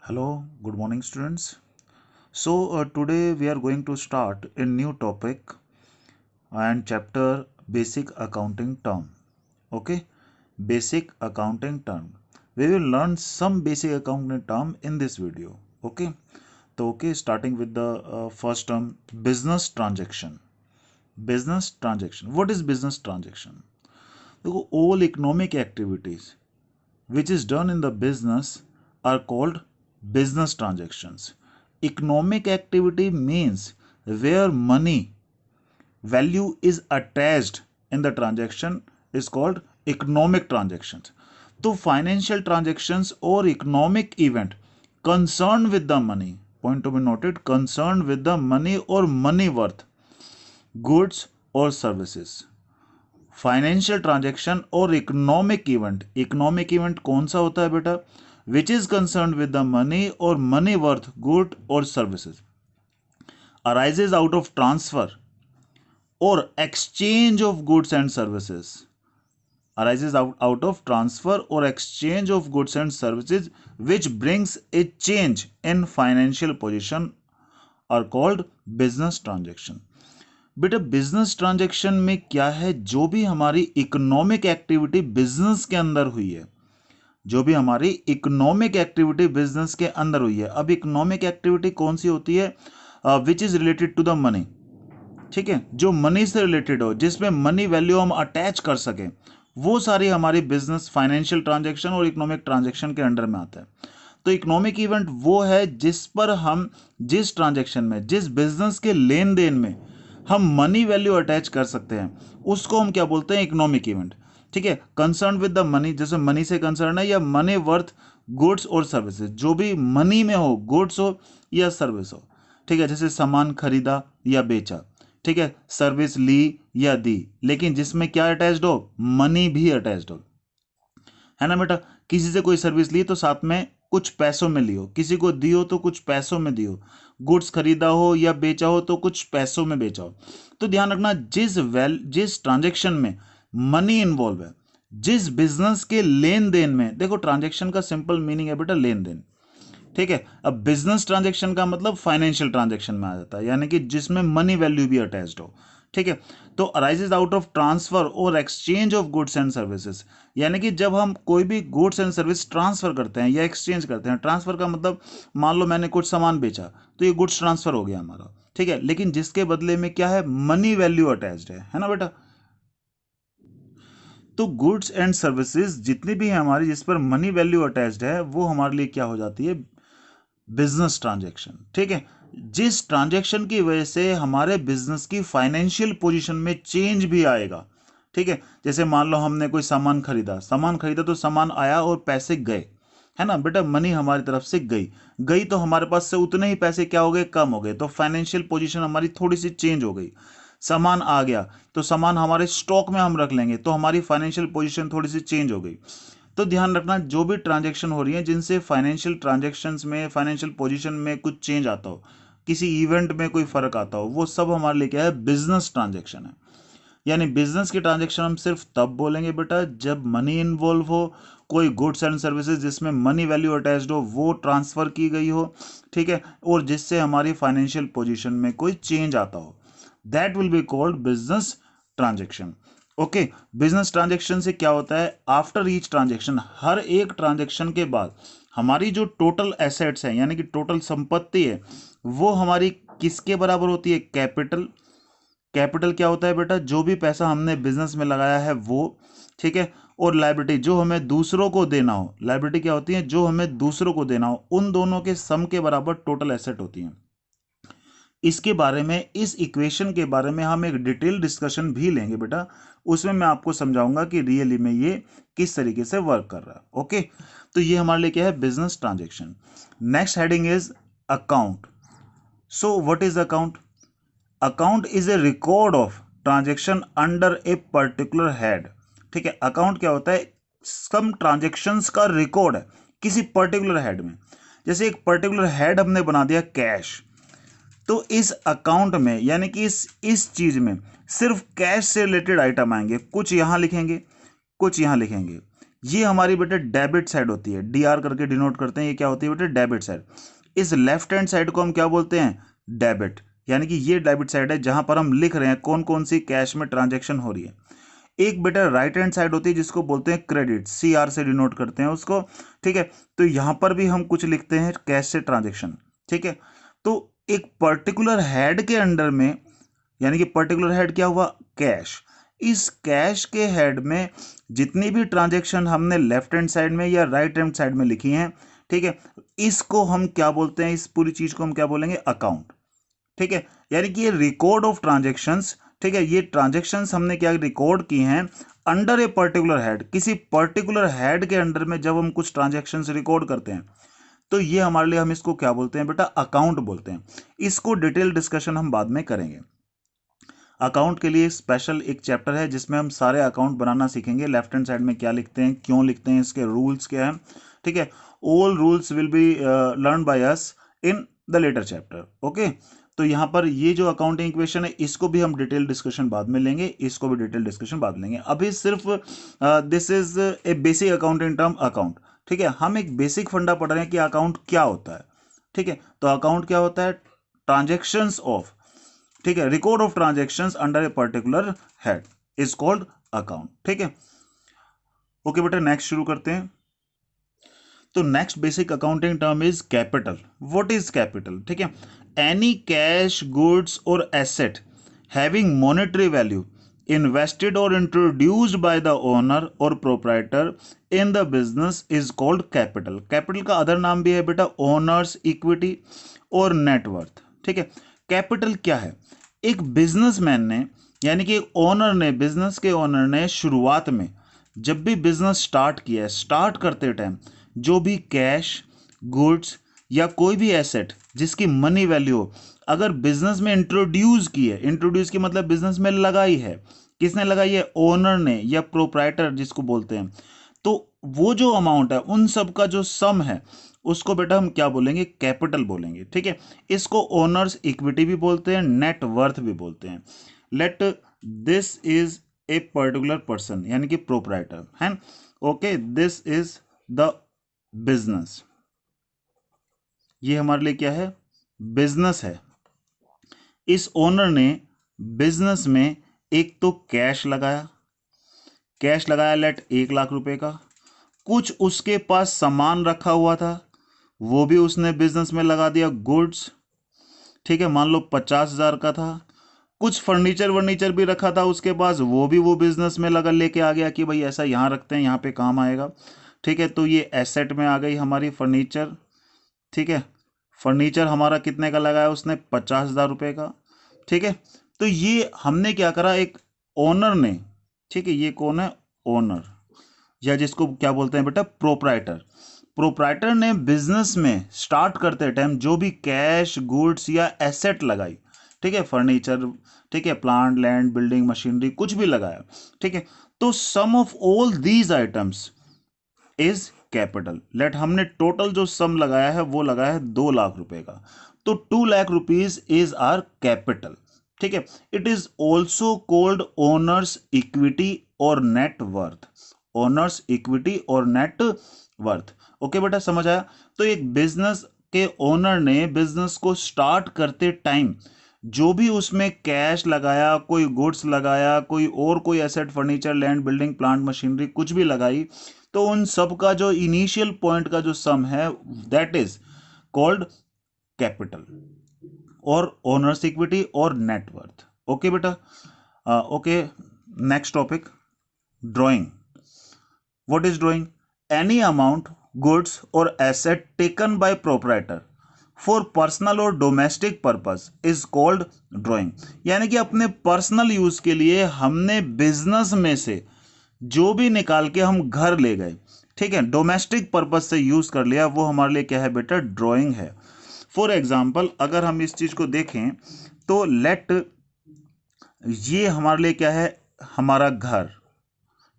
Hello, good morning, students. Today we are going to start a new topic and chapter basic accounting term. Okay, basic accounting term. We will learn some basic accounting term in this video. Okay, starting with the first term business transaction. Business transaction. What is business transaction? All economic activities which is done in the business are called business transactions. Economic activity means where money value is attached in the transaction is called economic transactions. So financial transactions or economic event concerned with the money, point to be noted, concerned with the money or money worth, goods or services. Financial transaction और economic event कौन सा होता है बेटा? Which is concern with the money और money worth good और services, arises out of transfer और exchange of goods and services, arises out of transfer or exchange of goods and services which brings a change in financial position are called business transaction. बेटा business transaction में क्या है? जो भी हमारी economic activity business के अंदर हुई है, जो भी हमारी इकोनॉमिक एक्टिविटी बिजनेस के अंदर हुई है। अब इकोनॉमिक एक्टिविटी कौन सी होती है? Which is related to the money, ठीक है, जो मनी से रिलेटेड हो, जिसमें मनी वैल्यू हम अटैच कर सकें, वो सारी हमारी बिजनेस फाइनेंशियल ट्रांजैक्शन और इकोनॉमिक ट्रांजैक्शन के अंडर में आता है। तो इकोनॉमिक इवेंट वो है जिस पर हम, जिस ट्रांजैक्शन में, जिस बिजनेस के लेन देन में हम मनी वैल्यू अटैच कर सकते हैं, उसको हम क्या बोलते हैं? Economic event. ठीक है, कंसर्न विद द मनी, जैसे मनी से कंसर्न है, या मनी वर्थ गुड्स और सर्विसेज, जो भी मनी में हो, गुड्स हो या सर्विस हो। ठीक है, जैसे सामान खरीदा या बेचा, ठीक है, सर्विस ली या दी, लेकिन जिसमें क्या अटैच्ड हो? मनी भी अटैच्ड हो, है ना बेटा। किसी से कोई सर्विस ली तो साथ में कुछ पैसों में ली हो, किसी को दी हो तो कुछ पैसों में दी हो, गुड्स खरीदा हो या बेचा हो तो कुछ पैसों में बेचा हो। तो ध्यान रखना, जिस ट्रांजेक्शन में मनी इन्वॉल्व है, जिस बिजनेस के लेन देन में, देखो ट्रांजेक्शन का सिंपल मीनिंग है बेटा लेन देन, ठीक है। अब बिजनेस ट्रांजेक्शन का मतलब फाइनेंशियल ट्रांजेक्शन में आ जाता है, यानी कि जिसमें मनी वैल्यू भी अटैच्ड हो, ठीक है। तो अराइजेज आउट ऑफ ट्रांसफर और exchange of goods and services, यानी कि जब हम कोई भी गुड्स एंड सर्विस ट्रांसफर करते हैं या एक्सचेंज करते हैं। ट्रांसफर का मतलब, मान लो मैंने कुछ सामान बेचा तो ये गुड्स ट्रांसफर हो गया हमारा, ठीक है, लेकिन जिसके बदले में क्या है? मनी वैल्यू अटैच्ड है ना बेटा। तो गुड्स एंड सर्विसेज जितनी भी है हमारी, जिस पर मनी वैल्यू अटैच्ड है, वो हमारे लिए क्या हो जाती है? बिजनेस ट्रांजैक्शन, ठीक है। जिस ट्रांजैक्शन की वजह से हमारे बिजनेस की फाइनेंशियल पोजीशन में चेंज भी आएगा, ठीक है। जैसे मान लो हमने कोई सामान खरीदा तो सामान आया और पैसे गए, है ना बेटा, मनी हमारी तरफ से गई गई तो हमारे पास से उतने ही पैसे क्या हो गए? कम हो गए, तो फाइनेंशियल पोजीशन हमारी थोड़ी सी चेंज हो गई। सामान आ गया तो सामान हमारे स्टॉक में हम रख लेंगे, तो हमारी फाइनेंशियल पोजीशन थोड़ी सी चेंज हो गई। तो ध्यान रखना, जो भी ट्रांजैक्शन हो रही है जिनसे फाइनेंशियल ट्रांजैक्शंस में, फाइनेंशियल पोजीशन में कुछ चेंज आता हो, किसी इवेंट में कोई फर्क आता हो, वो सब हमारे लिए क्या है? बिजनेस ट्रांजैक्शन है। यानी बिजनेस की ट्रांजैक्शन हम सिर्फ तब बोलेंगे बेटा जब मनी इन्वॉल्व हो, कोई गुड्स एंड सर्विसेज जिसमें मनी वैल्यू अटैच्ड हो वो ट्रांसफर की गई हो, ठीक है, और जिससे हमारी फाइनेंशियल पोजीशन में कोई चेंज आता हो, that will be called business transaction. Okay, business transaction से क्या होता है? आफ्टर ईच ट्रांजैक्शन, हर एक ट्रांजैक्शन के बाद हमारी जो टोटल एसेट्स हैं, यानी कि टोटल संपत्ति है, वो हमारी किसके बराबर होती है? कैपिटल। कैपिटल क्या होता है बेटा? जो भी पैसा हमने बिजनेस में लगाया है वो, ठीक है। और लायबिलिटी, जो हमें दूसरों को देना हो, लायबिलिटी क्या होती है? जो हमें दूसरों को देना हो, उन दोनों के सम के बराबर टोटल एसेट होती है। इसके बारे में, इस इक्वेशन के बारे में हम एक डिटेल डिस्कशन भी लेंगे बेटा, उसमें मैं आपको समझाऊंगा कि रियली में ये किस तरीके से वर्क कर रहा है। ओके, तो ये हमारे लिए क्या है? Business transaction. Next heading is account. So what is account? Account is a record of transaction under a particular head, ठीक है। अकाउंट क्या होता है? सम ट्रांजेक्शन्स का रिकॉर्ड है किसी पर्टिकुलर हेड में। जैसे एक पर्टिकुलर हेड हमने बना दिया कैश, तो इस अकाउंट में, यानी कि इस चीज में सिर्फ कैश से रिलेटेड आइटम आएंगे, कुछ यहां लिखेंगे, कुछ यहां लिखेंगे। ये हमारी बेटे डेबिट साइड होती है, DR करके डिनोट करते हैं, ये क्या होती है बेटे डेबिट साइड। इस लेफ्ट हैंड साइड को हम क्या बोलते हैं, डेबिट, यानी कि ये डेबिट साइड है जहां पर हम लिख रहे हैं कौन कौन सी कैश में ट्रांजेक्शन हो रही है। एक बेटा राइट हैंड साइड होती है जिसको बोलते हैं क्रेडिट, CR से डिनोट करते हैं उसको, ठीक है। तो यहां पर भी हम कुछ लिखते हैं कैश से ट्रांजेक्शन, ठीक है। तो एक पर्टिकुलर हेड के अंडर में, यानी कि पर्टिकुलर हेड क्या हुआ, कैश, इस कैश के हेड में जितनी भी ट्रांजेक्शन हमने लेफ्ट हैंड साइड में या राइट हैंड साइड में लिखी हैं, ठीक है, इसको हम क्या बोलते हैं, इस पूरी चीज को हम क्या बोलेंगे, अकाउंट, ठीक है। यानी कि ये रिकॉर्ड ऑफ ट्रांजेक्शंस, ठीक है, ये ट्रांजेक्शंस हमने क्या रिकॉर्ड की हैं अंडर ए पर्टिकुलर हेड, किसी पर्टिकुलर हेड के अंडर में जब हम कुछ ट्रांजेक्शंस रिकॉर्ड करते हैं तो ये हमारे लिए, हम इसको क्या बोलते हैं बेटा, अकाउंट बोलते हैं। इसको डिटेल डिस्कशन हम बाद में करेंगे। अकाउंट के लिए स्पेशल एक चैप्टर है जिसमें हम सारे अकाउंट बनाना सीखेंगे, लेफ्ट हैंड साइड में क्या लिखते हैं, क्यों लिखते हैं, इसके रूल्स क्या हैं, ठीक है। All rules will be learn by us in the later chapter, okay. तो यहाँ पर ये जो अकाउंटिंग इक्वेशन है इसको भी हम डिटेल डिस्कशन बाद में लेंगे, इसको भी डिटेल डिस्कशन बाद में लेंगे। अभी सिर्फ this is a basic accounting term account, ठीक है। हम एक बेसिक फंडा पढ़ रहे हैं कि अकाउंट क्या होता है, ठीक है। तो अकाउंट क्या होता है, ट्रांजेक्शंस ऑफ, ठीक है, record of transactions under a particular head is called account, ठीक है। ओके बेटा, नेक्स्ट शुरू करते हैं। तो next basic accounting term is capital. What is capital, ठीक है, एनी कैश, गुड्स और asset having monetary value invested or introduced by the owner or proprietor in the business is called capital। Capital का other नाम भी है बेटा owners equity और net worth, ठीक है। कैपिटल क्या है, एक बिजनेसमैन ने, यानी कि ओनर ने, बिजनेस के ओनर ने शुरुआत में जब भी बिजनेस स्टार्ट किया है, स्टार्ट करते टाइम जो भी कैश, गुड्स या कोई भी एसेट जिसकी मनी वैल्यू हो, अगर बिजनेस में इंट्रोड्यूस की है, इंट्रोड्यूस की मतलब बिजनेस में लगाई है, किसने लगाई है, ओनर ने या प्रोप्राइटर जिसको बोलते हैं, तो वो जो अमाउंट है उन सब का जो सम है उसको बेटा हम क्या बोलेंगे, कैपिटल बोलेंगे, ठीक है। इसको ओनर्स इक्विटी भी बोलते हैं, नेट वर्थ भी बोलते हैं। Let this is a particular person, यानी कि प्रोप्राइटर है, okay, this is the business, ये हमारे लिए क्या है, बिजनेस है। इस ओनर ने बिजनेस में एक तो कैश लगाया, कैश लगाया लेट 1 लाख रुपए का, कुछ उसके पास सामान रखा हुआ था वो भी उसने बिजनेस में लगा दिया, गुड्स, ठीक है, मान लो 50,000 का था, कुछ फर्नीचर वर्नीचर भी रखा था उसके पास, वो भी वो बिजनेस में लगा, लेके आ गया कि भाई ऐसा यहाँ रखते हैं, यहाँ पे काम आएगा, ठीक है। तो ये एसेट में आ गई हमारी फर्नीचर, ठीक है। फर्नीचर हमारा कितने का लगाया उसने, 50,000 रुपए का, ठीक है। तो ये हमने क्या करा, एक ओनर ने, ठीक है, ये कौन है, ओनर, या जिसको क्या बोलते हैं बेटा, प्रोप्राइटर। प्रोप्राइटर ने बिजनेस में स्टार्ट करते टाइम जो भी कैश, गुड्स या एसेट लगाई, ठीक है, फर्नीचर, ठीक है, प्लांट, लैंड, बिल्डिंग, मशीनरी, कुछ भी लगाया, ठीक है, तो sum of all these items is capital. Let हमने टोटल जो सम लगाया है वो लगाया है 2 लाख रुपए का, तो 2 lakh rupees is are capital, ठीक है। It is also called owners equity और नेट वर्थ, ओनर्स इक्विटी और नेट वर्थ, ओके बेटा, समझ आया। तो एक बिजनेस के ओनर ने बिजनेस को स्टार्ट करते टाइम जो भी उसमें कैश लगाया, कोई गुड्स लगाया, कोई asset, furniture, land, building, plant, machinery कुछ भी लगाई, तो उन सब का जो इनिशियल पॉइंट का जो सम है दैट इज कॉल्ड कैपिटल और ओनर्स इक्विटी और नेटवर्थ, ओके बेटा। Okay, next topic, drawing. What is drawing, any amount, goods और asset taken by proprietor for personal और domestic purpose is called drawing. यानी कि अपने पर्सनल यूज के लिए हमने बिजनेस में से जो भी निकाल के हम घर ले गए, ठीक है, डोमेस्टिक पर्पज से यूज कर लिया, वो हमारे लिए क्या है बेटा, ड्राइंग है। फॉर एग्जाम्पल अगर हम इस चीज को देखें तो लेट, ये हमारे लिए क्या है, हमारा घर,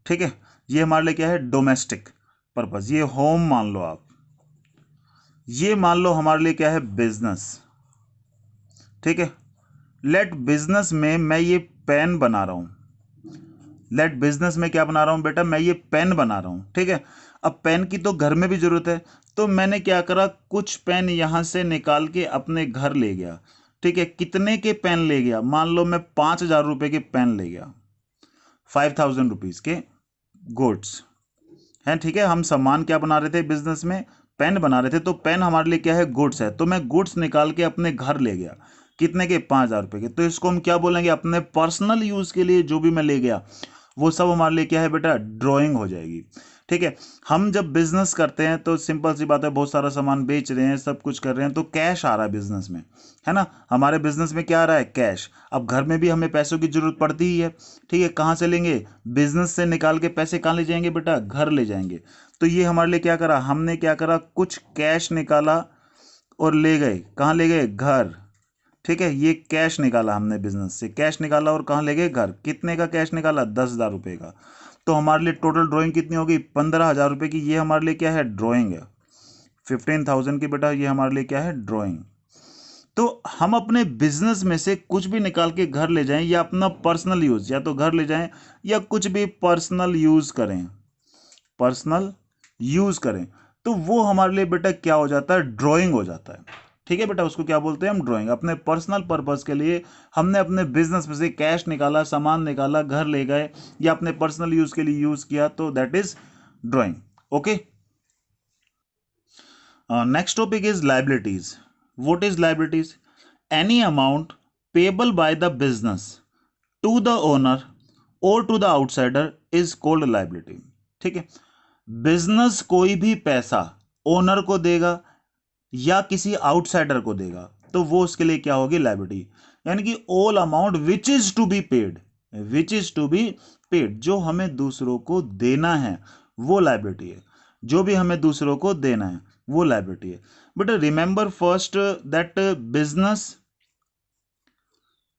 ठीक है, ये हमारे लिए क्या है, डोमेस्टिक पर्पज, ये होम मान लो आप, ये मान लो हमारे लिए क्या है, बिजनेस, ठीक है। लेट बिजनेस में मैं ये पेन बना रहा हूं, लेट बिजनेस में क्या बना रहा हूं बेटा, मैं ये पेन बना रहा हूं, ठीक है। अब पेन की तो घर में भी जरूरत है, तो मैंने क्या करा, कुछ पेन यहां से निकाल के अपने घर ले गया, ठीक है। कितने के पेन ले गया, मान लो मैं 5,000 रुपए के पेन ले गया, 5,000 रुपीज के गुड्स हैं, ठीक है। हम सामान क्या बना रहे थे बिजनेस में, पेन बना रहे थे, तो पेन हमारे लिए क्या है, गुड्स है। तो मैं गुड्स निकाल के अपने घर ले गया, कितने के, 5,000 रुपए के। तो इसको हम क्या बोलेंगे, अपने पर्सनल यूज के लिए जो भी मैं ले गया वो सब हमारे लिए क्या है बेटा, ड्राइंग हो जाएगी, ठीक है। हम जब बिजनेस करते हैं तो सिंपल सी बात है, बहुत सारा सामान बेच रहे हैं, सब कुछ कर रहे हैं, तो कैश आ रहा है बिजनेस में, है ना। हमारे बिजनेस में क्या आ रहा है, कैश। अब घर में भी हमें पैसों की जरूरत पड़ती ही है, ठीक है। कहाँ से लेंगे, बिजनेस से निकाल के पैसे कहाँ ले जाएंगे बेटा, घर ले जाएंगे। तो ये हमारे लिए क्या करा, हमने क्या करा, कुछ कैश निकाला और ले गए, कहाँ ले गए, घर, ठीक है। ये कैश निकाला हमने, बिजनेस से कैश निकाला और कहाँ ले गए, घर। कितने का कैश निकाला, 10,000 रुपए का। तो हमारे लिए टोटल ड्राइंग कितनी होगी, 15,000 रुपए की। ये हमारे लिए क्या है, ड्राइंग है। 15,000 की बेटा ये हमारे लिए क्या है, ड्राइंग। तो हम अपने बिजनेस में से कुछ भी निकाल के घर ले जाएं, या अपना पर्सनल यूज, या तो घर ले जाएं या कुछ भी पर्सनल यूज करें, पर्सनल यूज करें, तो वो हमारे लिए बेटा क्या हो जाता है, ड्राइंग हो जाता है, ठीक है बेटा। उसको क्या बोलते हैं हम, ड्राइंग। अपने पर्सनल पर्पस के लिए हमने अपने बिजनेस में से कैश निकाला, सामान निकाला, घर ले गए, या अपने पर्सनल यूज के लिए यूज किया, तो that is drawing. Okay, next topic is liabilities. What is liabilities, any amount payable by the business to the owner और to the outsider is called liability, ठीक है। बिजनेस कोई भी पैसा ओनर को देगा या किसी आउटसाइडर को देगा, तो वो उसके लिए क्या होगी, लाइबिलिटी। यानी कि all amount which is to be paid, which is to be paid, जो हमें दूसरों को देना है वो लाइबिलिटी है। जो भी हमें दूसरों को देना है वो लाइबिलिटी है। But remember first that business,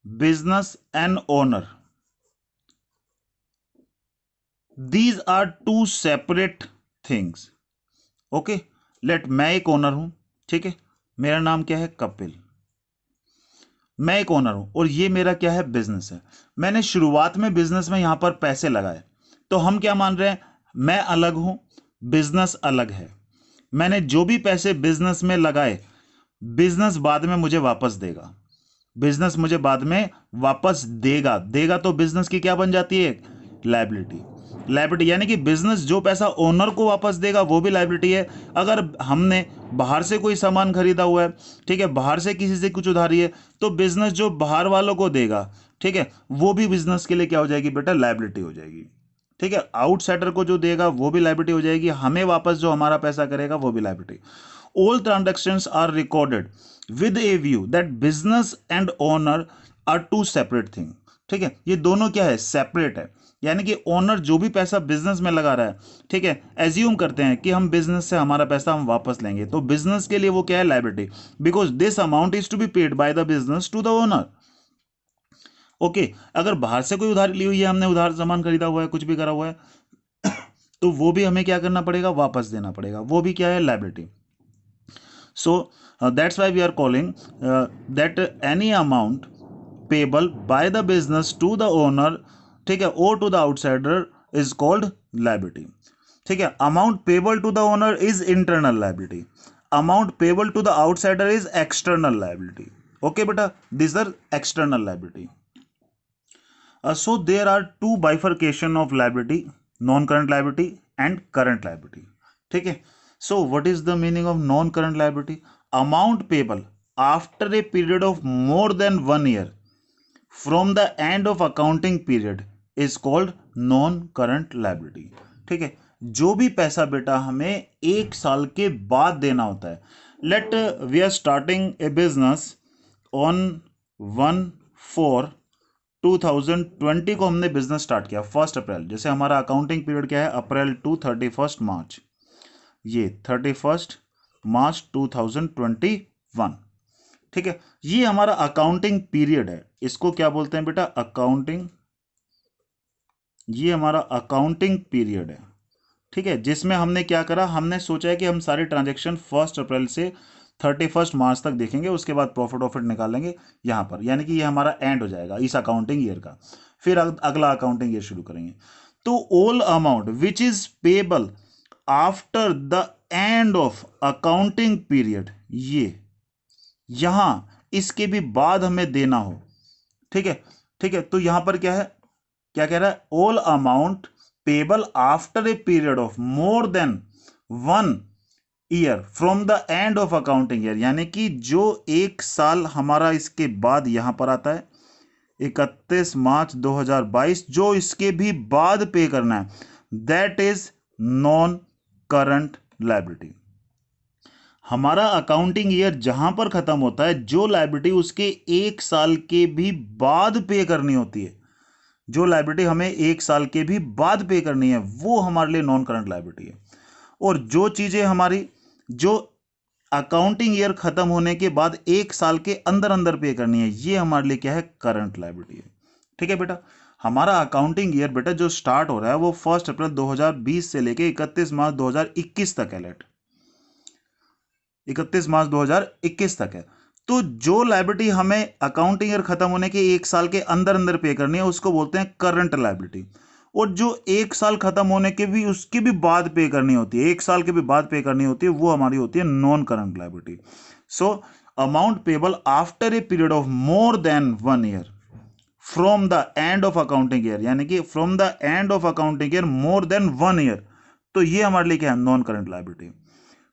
business and owner, these are two separate things. Okay, let, मैं एक ओनर हूं, ठीक है। मेरा नाम क्या है, कपिल। मैं एक ओनर हूं और ये मेरा क्या है, बिजनेस है। मैंने शुरुआत में बिजनेस में यहां पर पैसे लगाए, तो हम क्या मान रहे हैं, मैं अलग हूं, बिजनेस अलग है। मैंने जो भी पैसे बिजनेस में लगाए, बिजनेस बाद में मुझे वापस देगा, बिजनेस मुझे बाद में वापस देगा। देगा तो बिजनेस की क्या बन जाती है, लाइबिलिटी। लाइबिलिटी यानी कि बिजनेस जो पैसा ओनर को वापस देगा वो भी लाइबिलिटी है। अगर हमने बाहर से कोई सामान खरीदा हुआ है, ठीक है, बाहर से किसी से कुछ उधारी है, तो बिजनेस जो बाहर वालों को देगा, ठीक है, वो भी बिजनेस के लिए क्या हो जाएगी बेटा, लाइबिलिटी हो जाएगी, ठीक है। आउटसाइडर को जो देगा वो भी लाइबिलिटी हो जाएगी, हमें वापस जो हमारा पैसा करेगा वो भी liability. All transactions are recorded with a view that business and owner are two separate thing, ठीक है। ये दोनों क्या है, सेपरेट है। यानी कि ओनर जो भी पैसा बिजनेस में लगा रहा है, ठीक है, एज्यूम करते हैं कि हम बिजनेस से हमारा पैसा हम वापस लेंगे, तो बिजनेस के लिए वो क्या है, liability, because this amount is to be paid by the business to the owner. Okay, अगर बाहर से कोई उधारी ली हुई है, हमने उधार सामान खरीदा हुआ है, कुछ भी करा हुआ है, तो वो भी हमें क्या करना पड़ेगा, वापस देना पड़ेगा, वो भी क्या है, liability. So that's why we are calling that any amount payable by the business to the owner, ठीक है, or to the outsider is called liability, ठीक है। Amount payable to the owner is internal liability. Amount payable to the outsider is external liability. Okay, beta, these are external liability. So there are two bifurcation of liability, non-current liability and current liability, ठीक है। So what is the meaning of non-current liability? Amount payable after a period of more than 1 year from the end of accounting period is called non-current liability, ठीक है। जो भी पैसा बेटा हमें 1 साल के बाद देना होता है, let we are starting a business on 1/4/2020 को हमने बिजनेस स्टार्ट किया, 1 अप्रैल। जैसे हमारा अकाउंटिंग पीरियड क्या है, अप्रैल टू 31 मार्च, ये 31 मार्च 2021, ठीक है। ये हमारा अकाउंटिंग पीरियड है, इसको क्या बोलते हैं बेटा, अकाउंटिंग, ये हमारा अकाउंटिंग पीरियड है, ठीक है। जिसमें हमने क्या करा, हमने सोचा है कि हम सारे ट्रांजेक्शन 1 अप्रैल से 31 मार्च तक देखेंगे, उसके बाद प्रॉफिट वॉफिट निकालेंगे यहां पर, यानी कि ये हमारा एंड हो जाएगा इस अकाउंटिंग ईयर का। फिर अगला अकाउंटिंग ईयर शुरू करेंगे। तो all amount which is payable after the end of accounting period, ये यहां इसके भी बाद हमें देना हो, ठीक है, ठीक है। तो यहां पर क्या है, क्या कह रहा है, all amount payable after a period of more than 1 year from the end of accounting year, यानी कि जो 1 साल हमारा इसके बाद यहां पर आता है 31 मार्च 2022, जो इसके भी बाद पे करना है, that is non current liability. हमारा अकाउंटिंग ईयर जहां पर खत्म होता है, जो लायबिलिटी उसके 1 साल के भी बाद पे करनी होती है, जो लायबिलिटी हमें 1 साल के भी बाद पे करनी है, वो हमारे लिए नॉन करंट लायबिलिटी है। और जो चीजें हमारी जो अकाउंटिंग ईयर खत्म होने के बाद 1 साल के अंदर अंदर पे करनी है, ये हमारे लिए क्या है, करंट लायबिलिटी है। ठीक है बेटा, हमारा अकाउंटिंग ईयर बेटा जो स्टार्ट हो रहा है वो 1 अप्रैल 2020 से लेके 31 मार्च 2021 तक है। लेट 31 मार्च 2021 तक है। तो जो लायबिलिटी हमें अकाउंटिंग ईयर खत्म होने के 1 साल के अंदर अंदर पे करनी है, उसको बोलते हैं करंट लायबिलिटी। और जो 1 साल खत्म होने के भी उसके भी बाद पे करनी होती है, 1 साल के भी बाद पे करनी होती है, वो हमारी होती है non current liability. So amount payable after a period of more than 1 year from the end of accounting year, यानी कि from the end of accounting year more than 1 year, तो ये हमारे लिए क्या है, non current liability.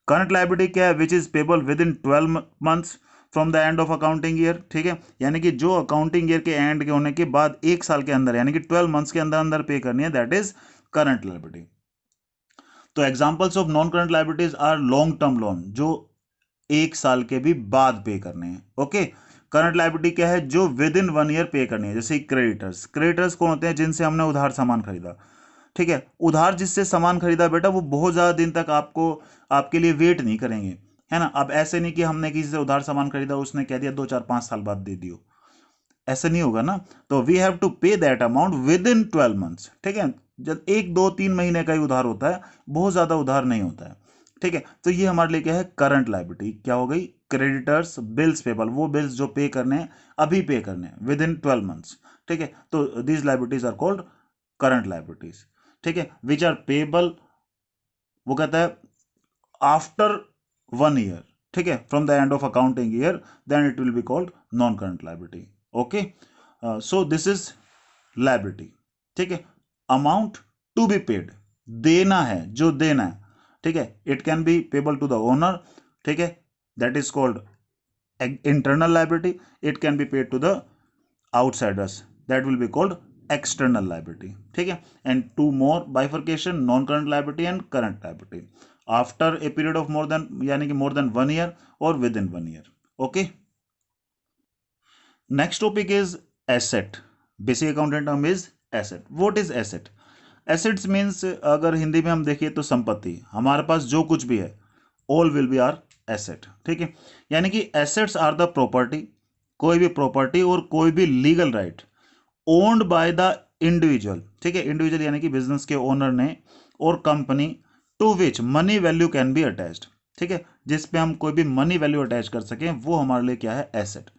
Current liability क्या है, which is payable with in 12 months from the end of accounting year, ठीक है, यानी कि जो अकाउंटिंग ईयर के एंड के होने के बाद 1 साल के अंदर, यानी कि 12 मंथ्स के अंदर अंदर पे करनी है, दैट इज करंट लायबिलिटी। तो examples of non current liabilities are long term loan, जो 1 साल के भी बाद पे करने हैं। ओके, करंट लायबिलिटी क्या है, जो विद इन 1 ईयर पे करनी है, जैसे क्रेडिटर्स। क्रेडिटर्स कौन होते हैं, जिनसे हमने उधार सामान खरीदा, ठीक है, उधार जिससे सामान खरीदा बेटा, वो बहुत ज्यादा दिन तक आपको आपके लिए वेट नहीं करेंगे, है ना। अब ऐसे नहीं कि हमने किसी से उधार सामान खरीदा, उसने कह दिया 2 4 5 साल बाद दे दियो, ऐसे नहीं होगा ना। तो वी हैव टू पे that amount with in 12 months, ठीक है। जब 1 2 3 महीने का ही उधार होता है, बहुत ज्यादा उधार नहीं होता है, ठीक है। तो ये हमारे लिए क्या है, करंट लायबिलिटी क्या हो गई, क्रेडिटर्स, बिल्स पेबल, वो बिल्स जो पे करने हैं, अभी पे करने हैं विद इन 12 मंथ्स, ठीक है। तो these liabilities are called current liabilities, ठीक है, विच आर पेबल, वो कहता है आफ्टर 1 ईयर, ठीक है, from the end of accounting year, then it will be called non current liability. Okay, so this is liability, ठीक है। अमाउंट टू बी पेड, देना है, जो देना है, ठीक है, it can be payable to the owner, ठीक है, that is called internal liability. It can be paid to the outsiders, that will be called external liability, ठीक है। And two more bifurcation, non current liability and current liability after a period of more than, यानी कि more than 1 year और within 1 year. Okay, next topic is asset. Basic accountant term is asset. What is asset? Assets means, अगर हिंदी में हम देखिए तो संपत्ति, हमारे पास जो कुछ भी है, all will be our asset, ठीक है। यानी कि एसेट्स आर द प्रॉपर्टी, कोई भी प्रॉपर्टी और कोई भी legal right owned by the individual, ठीक है, इंडिविजुअल यानी कि बिजनेस के ओनर ने, और company to which money value can be attached, ठीक है, जिस पे हम कोई भी मनी वैल्यू अटैच कर सकें, वो हमारे लिए क्या है, एसेट।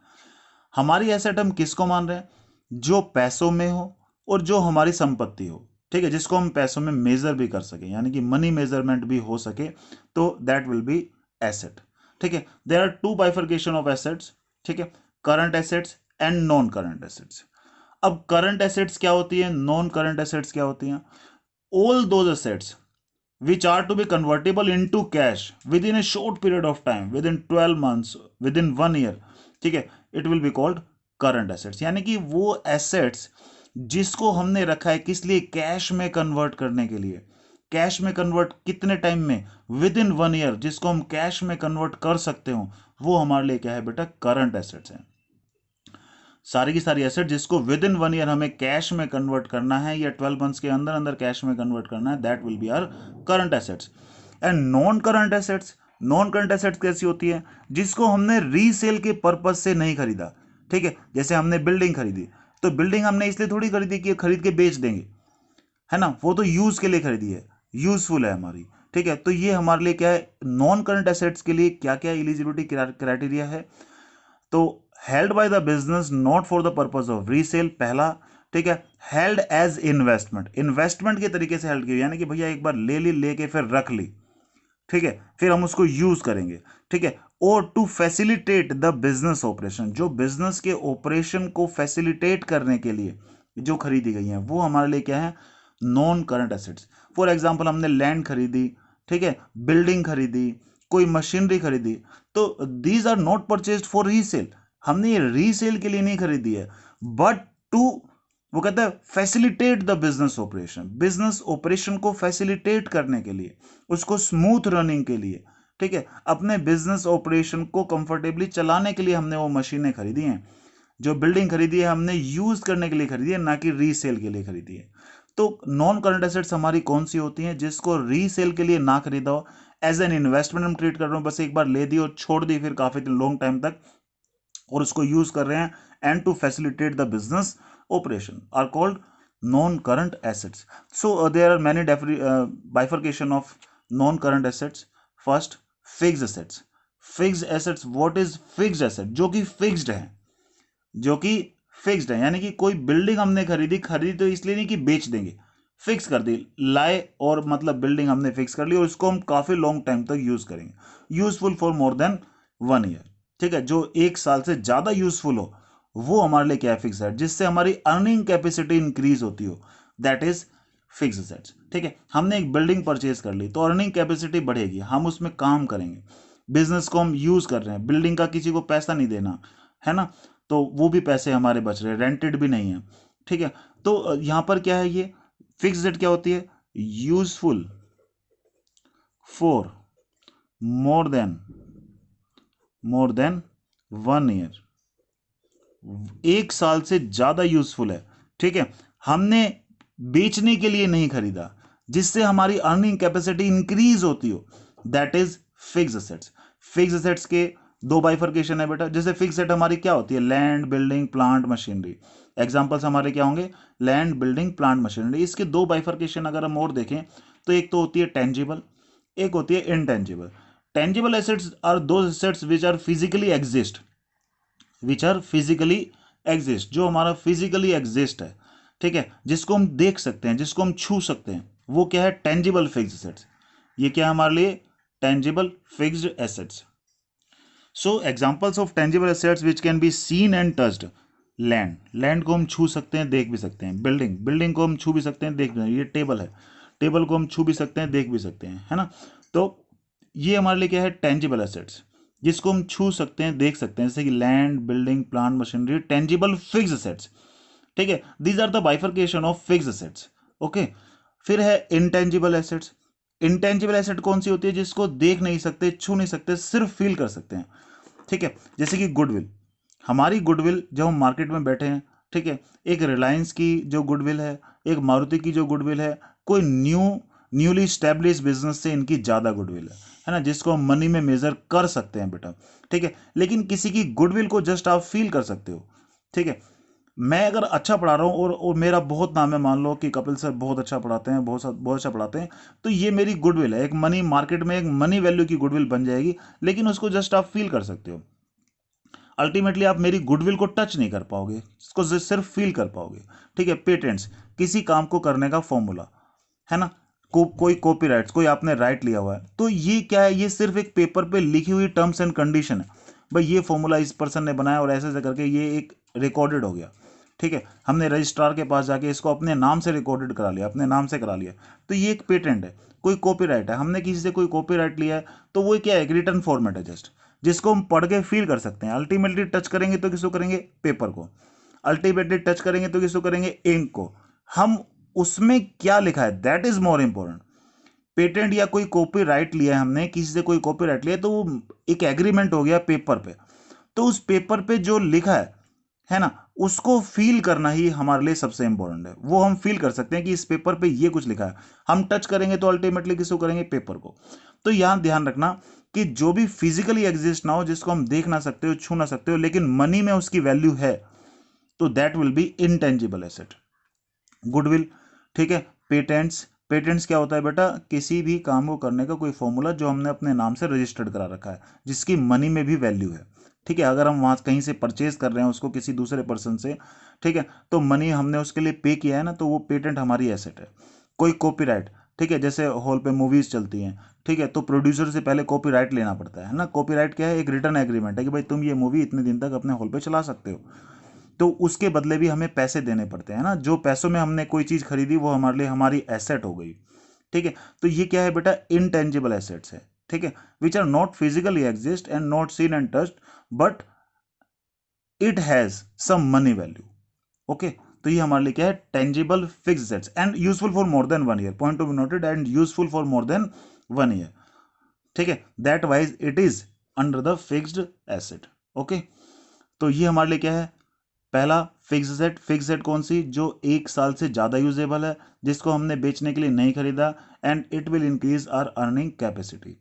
हमारी एसेट हम किसको मान रहे हैं, जो पैसों में हो और जो हमारी संपत्ति हो, ठीक है, जिसको हम पैसों में मेजर भी कर सकें, यानी कि मनी मेजरमेंट भी हो सके, तो दैट विल बी एसेट, ठीक है। There are two bifurcation of assets, ठीक है, current assets and non current assets. अब करंट एसेट्स क्या होती है, नॉन करंट एसेट्स क्या होती हैं, all those assets which are to be convertible into cash within a short period of time, within 12 months, within 1 year, ठीक है, it will be called current assets। यानी कि वो assets जिसको हमने रखा है किस लिए, कैश में कन्वर्ट करने के लिए। कैश में कन्वर्ट कितने टाइम में, विद इन 1 ईयर, जिसको हम कैश में कन्वर्ट कर सकते हो, वो हमारे लिए क्या है बेटा, करंट एसेट्स है। सारी की सारी एसेट जिसको विद इन 1 ईयर हमें कैश में कन्वर्ट करना है, या 12 मंथ्स के अंदर अंदर कैश में कन्वर्ट करना है, that will be our current assets. And non current assets, non current assets कैसी होती है, जिसको हमने रीसेल के पर्पज से नहीं खरीदा, ठीक है, जैसे हमने बिल्डिंग खरीदी, तो बिल्डिंग हमने इसलिए थोड़ी खरीदी कि खरीद के बेच देंगे, है ना, वो तो यूज के लिए खरीदी है, यूजफुल है हमारी, ठीक है। तो ये हमारे लिए क्या है, नॉन करंट एसेट्स के लिए क्या क्या एलिजिबिलिटी क्राइटेरिया है, तो held by the business not for the purpose of resale, पहला, ठीक है, हेल्ड एज इन्वेस्टमेंट, इन्वेस्टमेंट के तरीके से हेल्ड की, यानी कि भैया एक बार ले ली, लेके फिर रख ली, ठीक है, फिर हम उसको यूज करेंगे, ठीक है। और to facilitate the business operation, जो बिजनेस के ऑपरेशन को फैसिलिटेट करने के लिए जो खरीदी गई हैं वो हमारे लिए क्या है, non current assets. For example हमने लैंड खरीदी, ठीक है, बिल्डिंग खरीदी, कोई मशीनरी खरीदी, तो these are not purchased for resale, हमने ये रीसेल के लिए नहीं खरीदी है, बट टू, वो कहता है facilitate the business operation, business operation को फैसिलिटेट करने के लिए, उसको स्मूथ रनिंग के लिए, ठीक है, अपने बिजनेस ऑपरेशन को कंफर्टेबली चलाने के लिए हमने वो मशीनें खरीदी हैं। जो बिल्डिंग खरीदी है हमने यूज करने के लिए खरीदी है, ना कि रीसेल के लिए खरीदी है। तो नॉन करंट एसेट्स हमारी कौन सी होती हैं, जिसको रीसेल के लिए ना खरीदा हो, एज एन इन्वेस्टमेंट हम ट्रीट कर रहे हो, बस एक बार ले दी और छोड़ दी फिर काफी लॉन्ग टाइम तक, और उसको यूज कर रहे हैं, and to facilitate the business operation are called non current assets. So there are many bifurcation of non current assets. First, fixed assets. Fixed assets, what is fixed asset, जो कि fixed है, जो कि fixed है, यानी कि कोई building हमने खरीदी तो इसलिए नहीं कि बेच देंगे, फिक्स कर दी, लाए और मतलब बिल्डिंग हमने फिक्स कर ली और इसको हम काफी लॉन्ग टाइम तक यूज करेंगे, useful for more than 1 year, ठीक है, जो 1 साल से ज्यादा यूजफुल हो, वो हमारे लिए क्या है, फिक्स है, जिससे हमारी अर्निंग कैपेसिटी इंक्रीज होती हो, दैट इज फिक्स एसेट्स। ठीक है, हमने एक बिल्डिंग परचेज कर ली तो अर्निंग कैपेसिटी बढ़ेगी, हम उसमें काम करेंगे, बिजनेस को हम यूज कर रहे हैं, बिल्डिंग का किसी को पैसा नहीं देना है ना, तो वो भी पैसे हमारे बच रहे हैं, रेंटेड भी नहीं है, ठीक है। तो यहां पर क्या है, ये फिक्स एसेट क्या होती है, useful for more than 1 year, 1 साल से ज्यादा यूजफुल है, ठीक है, हमने बेचने के लिए नहीं खरीदा, जिससे हमारी अर्निंग कैपेसिटी इंक्रीज होती हो, that is fix assets. Fix assets के दो बाइफर्केशन है बेटा, जैसे फिक्स एसेट हमारी क्या होती है, land, building, plant, machinery, examples हमारे क्या होंगे, लैंड, बिल्डिंग, प्लांट, मशीनरी। इसके दो बाइफर्केशन अगर हम और देखें तो एक तो होती है टेंजिबल, एक होती है intangible. Tangible assets are those assets which are physically exist, जो हमारा फिजिकली एग्जिस्ट है, ठीक है, जिसको हम देख सकते हैं, जिसको हम छू सकते हैं, वो क्या है, टेंजिबल फिक्स्ड एसेट्स। ये क्या है हमारे लिए, tangible fixed assets. So examples of tangible assets which can be seen and touched, land को हम छू सकते हैं, देख भी सकते हैं, बिल्डिंग को हम छू भी सकते हैं, देख भी सकते हैं, ये टेबल है, टेबल को हम छू भी सकते हैं, देख भी सकते हैं, है ना। तो ये हमारे लिए क्या है, टेंजिबल एसेट्स, जिसको हम छू सकते हैं, देख सकते हैं, जैसे कि land, building, plant, machinery, tangible fixed assets, ठीक है, these are the bifurcation of fixed assets. Okay, फिर है इंटेंजिबल एसेट्स। इंटेंजिबल एसेट कौन सी होती है, जिसको देख नहीं सकते, छू नहीं सकते, सिर्फ फील कर सकते हैं, ठीक है, जैसे कि गुडविल, हमारी गुडविल जब हम मार्केट में बैठे हैं, ठीक है, एक रिलायंस की जो गुडविल है, एक मारुति की जो गुडविल है, कोई न्यूली स्टैब्लिश बिजनेस से इनकी ज्यादा गुडविल है ना, जिसको हम मनी में मेजर कर सकते हैं बेटा, ठीक है, लेकिन किसी की गुडविल को जस्ट आप फील कर सकते हो, ठीक है। मैं अगर अच्छा पढ़ा रहा हूँ और मेरा बहुत नाम है, मान लो कि कपिल सर बहुत अच्छा पढ़ाते हैं, बहुत अच्छा पढ़ाते हैं, तो ये मेरी गुडविल है, एक मनी मार्केट में एक मनी वैल्यू की गुडविल बन जाएगी, लेकिन उसको जस्ट आप फील कर सकते हो, अल्टीमेटली आप मेरी गुडविल को टच नहीं कर पाओगे, इसको सिर्फ फील कर पाओगे, ठीक है। पेटेंट्स, किसी काम को करने का फॉर्मूला है ना, कोई कॉपीराइट्स, कोई आपने राइट लिया हुआ है, तो ये क्या है, ये सिर्फ एक पेपर पे लिखी हुई टर्म्स एंड कंडीशन है, भाई ये फॉर्मूला इस पर्सन ने बनाया और ऐसे ऐसे करके ये एक रिकॉर्डेड हो गया, ठीक है, हमने रजिस्ट्रार के पास जाके इसको अपने नाम से रिकॉर्डेड करा लिया, अपने नाम से करा लिया, तो ये एक पेटेंट है। कोई कॉपीराइट है, हमने किसी से कोई कॉपीराइट लिया है, तो वो क्या है, एक रिटर्न फॉर्मेट है जस्ट, जिसको हम पढ़ के फील कर सकते हैं, अल्टीमेटली टच करेंगे तो किसको करेंगे, पेपर को, अल्टीमेटली टच करेंगे तो किसको करेंगे, इंक को, हम उसमें क्या लिखा है, that is more important. Patent या कोई कॉपीराइट लिया है हमने, किसी से कोई कॉपीराइट लिया, तो वो एक एग्रीमेंट हो गया पेपर पे, तो उस पेपर पे जो लिखा है ना, उसको फील करना ही हमारे लिए सबसे इंपॉर्टेंट है, वो हम फील कर सकते हैं कि इस पेपर पे ये कुछ लिखा है, हम टच करेंगे तो अल्टीमेटली किसको करेंगे, पेपर को। तो यहां ध्यान रखना कि जो भी फिजिकली एग्जिस्ट ना हो, जिसको हम देख ना सकते हो, छू ना सकते हो, लेकिन मनी में उसकी वैल्यू है, तो that will B intangible asset. Goodwill, ठीक है। पेटेंट्स क्या होता है बेटा, किसी भी काम को करने का कोई फॉर्मूला जो हमने अपने नाम से रजिस्टर्ड करा रखा है, जिसकी मनी में भी वैल्यू है, ठीक है, अगर हम वहाँ कहीं से परचेज कर रहे हैं उसको किसी दूसरे पर्सन से, ठीक है, तो मनी हमने उसके लिए पे किया है ना, तो वो पेटेंट हमारी एसेट है। कोई कॉपीराइट, ठीक है, जैसे हॉल पे मूवीज चलती हैं, ठीक है, तो प्रोड्यूसर से पहले कॉपीराइट लेना पड़ता है ना। कॉपीराइट क्या है? एक रिटर्न एग्रीमेंट है कि भाई तुम ये मूवी इतने दिन तक अपने हॉल पे चला सकते हो, तो उसके बदले भी हमें पैसे देने पड़ते हैं ना। जो पैसों में हमने कोई चीज खरीदी वो हमारे लिए हमारी एसेट हो गई, ठीक है। तो ये क्या है बेटा? इनटेंजिबल एसेट्स है, ठीक है, which are not physically exist and not seen and touched, but it has some money value. Okay, तो ये हमारे लिए क्या है? Tangible fixed assets and useful for more than 1 year, point to be noted, and useful for more than 1 year, ठीक है, that wise it is under the fixed asset. Okay, तो ये हमारे लिए क्या है? पहला फिक्स्ड एसेट। फिक्स्ड एसेट कौन सी? जो 1 साल से ज्यादा यूजेबल है, जिसको हमने बेचने के लिए नहीं खरीदा, and it will increase our earning capacity.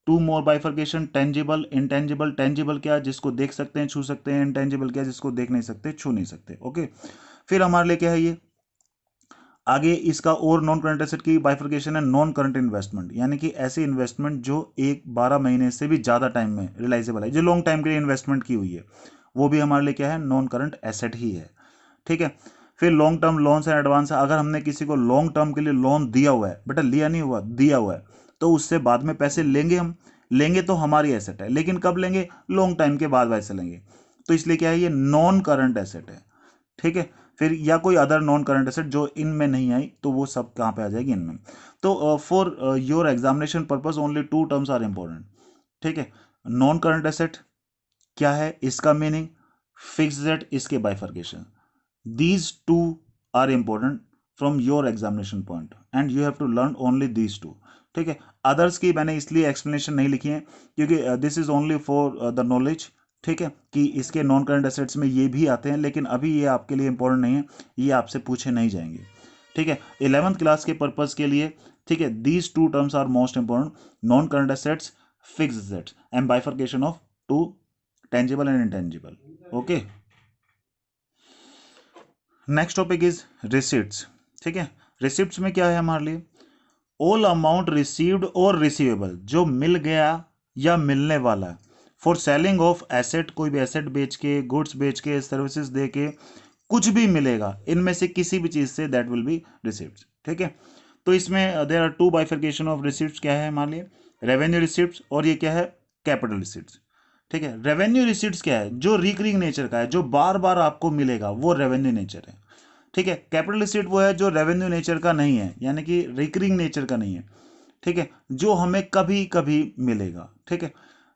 Two more bifurcation, tangible, intangible. Tangible क्या? जिसको देख सकते हैं, छू सकते हैं। इंटेंजिबल क्या? जिसको देख नहीं सकते, छू नहीं सकते। ओके, फिर हमारे लिए क्या है ये आगे इसका? और नॉन करंट एसेट की बाइफर्केशन है नॉन करंट इन्वेस्टमेंट, यानी कि ऐसी इन्वेस्टमेंट जो 12 महीने से भी ज्यादा टाइम में रिलाइजेबल है, जो लॉन्ग टाइम के लिए इन्वेस्टमेंट की हुई है, वो भी हमारे लिए क्या है? नॉन करंट एसेट ही है, ठीक है। फिर long term loans and advance है। अगर हमने किसी को लॉन्ग टर्म के लिए लोन दिया हुआ है, बेटा लिया नहीं हुआ, दिया हुआ है, तो उससे बाद में पैसे लेंगे, हम लेंगे तो हमारी एसेट है, लेकिन कब लेंगे? लॉन्ग टाइम के बाद वैसे लेंगे, तो इसलिए क्या है? ये नॉन करंट एसेट है, ठीक है। फिर या कोई अदर नॉन करंट एसेट जो इनमें नहीं आई, तो वो सब कहाँ पे आ जाएगी? इनमें। तो for your examination purpose only 2 terms are important, ठीक है। नॉन करंट एसेट क्या है, इसका मीनिंग, फिक्स्ड एसेट इसके bifurcation, these two are important from your examination point and you have to learn only these two, ठीक है। Others की मैंने इसलिए एक्सप्लेनेशन नहीं लिखी है क्योंकि this is only for the knowledge, ठीक है, कि इसके नॉन करंट एसेट्स में ये भी आते हैं, लेकिन अभी ये आपके लिए इंपॉर्टेंट नहीं है, ये आपसे पूछे नहीं जाएंगे, ठीक है। 11th क्लास के पर्पज के लिए, ठीक है, these two terms are most important, non current assets, fixed assets, and bifurcation of two, tangible and intangible. Okay, next topic is receipts, ठीक है। रिसिप्ट्स में क्या है हमारे लिए? ऑल अमाउंट रिसीव्ड और रिसीवेबल, जो मिल गया या मिलने वाला है, फॉर सेलिंग ऑफ एसेट, कोई भी एसेट बेच के, गुड्स बेच के, सर्विसेज दे के, कुछ भी मिलेगा इनमें से किसी भी चीज से, दैट विल बी रिसिप्ट्स, ठीक है। तो इसमें there are two bifurcation of receipts. क्या है हमारे लिए? रेवेन्यू रिसिप्ट्स, और ये क्या है? कैपिटल रिसिप्ट्स, ठीक है। रेवेन्यू रिसिप्ट्स क्या है? जो रिकरिंग नेचर का है, जो बार बार आपको मिलेगा, वो रेवेन्यू नेचर है, ठीक है। कैपिटल रिसीट वो है जो रेवेन्यू नेचर का नहीं है, यानी कि रिकरिंग नेचर का नहीं है, ठीक है, जो हमें कभी कभी मिलेगा, ठीक है।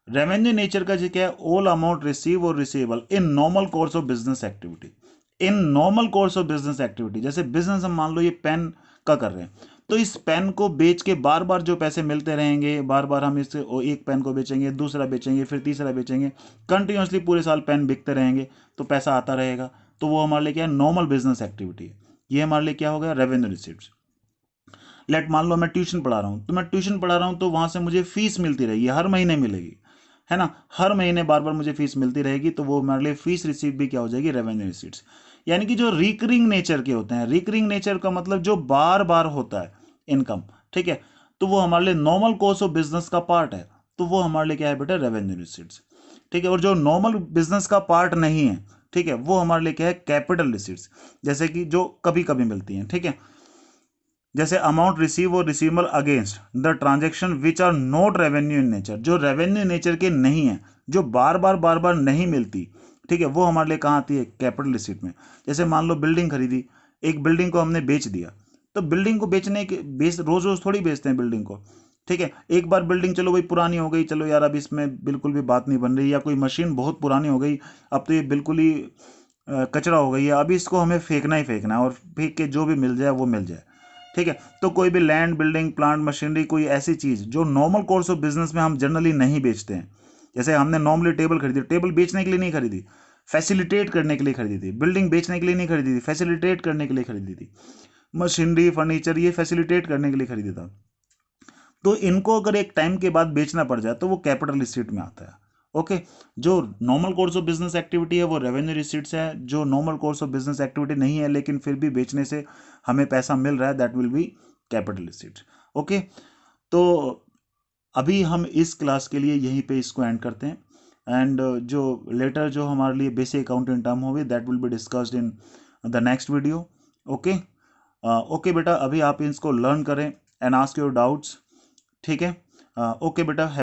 रेवेन्यू नेचर का जो क्या है? ऑल अमाउंट रिसीव और receivable in normal course of business activity, in normal course of business activity. जैसे बिजनेस हम मान लो ये पेन का कर रहे हैं, तो इस पेन को बेच के बार बार जो पैसे मिलते रहेंगे, बार बार हम इससे एक पेन को बेचेंगे, दूसरा बेचेंगे, फिर तीसरा बेचेंगे, कंटिन्यूसली पूरे साल पेन बिकते रहेंगे, तो पैसा आता रहेगा, तो वो हमारे लिए क्या है? नॉर्मल बिजनेस एक्टिविटी है। ये हमारे लिए क्या हो गया? Revenue receipts. लेट मान लो मैं ट्यूशन पढ़ा रहा हूँ, तो मैं ट्यूशन पढ़ा रहा हूँ तो वहां से मुझे फीस मिलती रहेगी, हर महीने मिलेगी, है ना, हर महीने बार बार मुझे फीस मिलती रहेगी, तो वो हमारे लिए फीस रिसीव भी क्या हो जाएगी? Revenue receipts. यानी कि जो रिकरिंग नेचर के होते हैं, रिकरिंग नेचर का मतलब जो बार बार होता है इनकम, ठीक है, तो वो हमारे लिए नॉर्मल कोर्स ऑफ बिजनेस का पार्ट है, तो वो हमारे लिए क्या है बेटा? रेवेन्यू रिसीट्स, ठीक है। और जो नॉर्मल बिजनेस का पार्ट नहीं है, ठीक है, वो हमारे लिए क्या है? कैपिटल रिसीट्स, जैसे कि जो कभी कभी मिलती हैं, ठीक है। जैसे अमाउंट रिसीव और receivable against the transaction which are not revenue in nature, जो रेवेन्यू नेचर के नहीं है, जो बार बार नहीं मिलती, ठीक है, वो हमारे लिए कहाँ आती है? कैपिटल रिसीट में। जैसे मान लो बिल्डिंग खरीदी, एक बिल्डिंग को हमने बेच दिया, तो बिल्डिंग को बेचने के रोज रोज थोड़ी बेचते हैं बिल्डिंग को, ठीक है। एक बार बिल्डिंग चलो भाई पुरानी हो गई, चलो यार अब इसमें बिल्कुल भी बात नहीं बन रही, या कोई मशीन बहुत पुरानी हो गई, अब तो ये बिल्कुल ही कचरा हो गई है, अभी इसको हमें फेंकना ही फेंकना है, और फेंक के जो भी मिल जाए वो मिल जाए, ठीक है। तो कोई भी लैंड, बिल्डिंग, प्लांट, मशीनरी, कोई ऐसी चीज जो नॉर्मल कोर्स ऑफ बिजनेस में हम जनरली नहीं बेचते हैं, जैसे हमने नॉर्मली टेबल खरीदी, टेबल बेचने के लिए नहीं खरीदी, फैसिलिटेट करने के लिए खरीदी थी। बिल्डिंग बेचने के लिए नहीं खरीदी थी, फैसिलिटेट करने के लिए खरीदी थी। मशीनरी, फर्नीचर, ये फैसिलिटेट करने के लिए खरीदा था। तो इनको अगर एक टाइम के बाद बेचना पड़ जाए तो वो कैपिटल रिसीट में आता है। ओके, जो normal course of business activity है वो रेवेन्यू रिसीट्स है, जो normal course of business activity नहीं है लेकिन फिर भी बेचने से हमें पैसा मिल रहा है, that will B capital receipts. Okay, तो अभी हम इस क्लास के लिए यहीं पे इसको एंड करते हैं। एंड जो लेटर जो हमारे लिए बेसिक अकाउंटिंग टर्म होगी that will be discussed in the next video. Okay okay बेटा, अभी आप इसको लर्न करें एंड आस्क योर डाउट्स, ठीक है? ओके बेटा।